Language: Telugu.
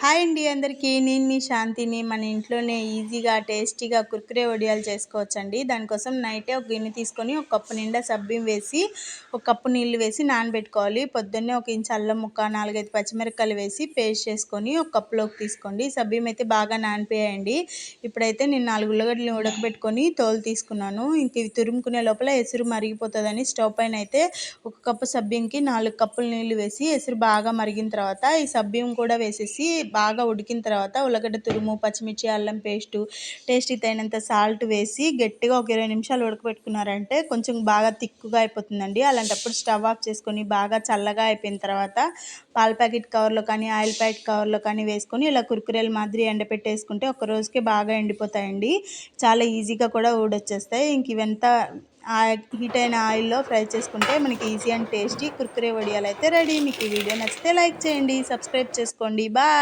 హాయ్ అండి అందరికీ. నేను మీ శాంతిని. మన ఇంట్లోనే ఈజీగా టేస్టీగా కుర్కురే వడియాలు చేసుకోవచ్చండి. దానికోసం నైటే ఒక గిన్నె తీసుకొని ఒక కప్పు నిండా సబ్బిం వేసి ఒక కప్పు నీళ్ళు వేసి నానబెట్టుకోవాలి. పొద్దున్నే ఒక ఇంచు అల్లం ముక్క 4-5 పచ్చిమిరపకాయలు వేసి పేస్ట్ చేసుకొని ఒక కప్పులోకి తీసుకోండి. సబ్బిం అయితే బాగా నానిపోయాయండి. ఇప్పుడైతే నేను 4 ఉల్లగడ్డలు ఉడకబెట్టుకొని తోలు తీసుకున్నాను. ఇంక ఇవి తురుముకునే లోపల ఎసురు మరిగిపోతుందని స్టవ్ పైన అయితే ఒక కప్పు సబ్బింకి 4 కప్పులు నీళ్ళు వేసి ఎసురు బాగా మరిగిన తర్వాత ఈ సబ్బిం కూడా వేసేసి బాగా ఉడికిన తర్వాత ఉల్లగడ్డ తురుము, పచ్చిమిర్చి, అల్లం పేస్టు, టేస్ట్‌కి తగినంత సాల్ట్ వేసి గట్టిగా ఒక 20 నిమిషాలు ఉడకబెట్టుకున్నారంటే కొంచెం బాగా తిక్కుగా అయిపోతుందండి. అలాంటప్పుడు స్టవ్ ఆఫ్ చేసుకొని బాగా చల్లగా అయిపోయిన తర్వాత పాల ప్యాకెట్ కవర్లో కానీ, ఆయిల్ ప్యాకెట్ కవర్లో కానీ వేసుకొని ఇలా కుర్కురేల మాదిరి ఎండపెట్టేసుకుంటే ఒక రోజుకే బాగా ఎండిపోతాయండి. చాలా ఈజీగా కూడా ఊడొచ్చేస్తాయి. ఇంక ఇవంతా హీట్ అయిన ఆయిల్లో ఫ్రై చేసుకుంటే మనకి ఈజీ అండ్ టేస్టీ కుర్కురే వడియాలు అయితే రెడీ. మీకు ఈ వీడియో నచ్చితే లైక్ చేయండి, సబ్స్క్రైబ్ చేసుకోండి. బాయ్.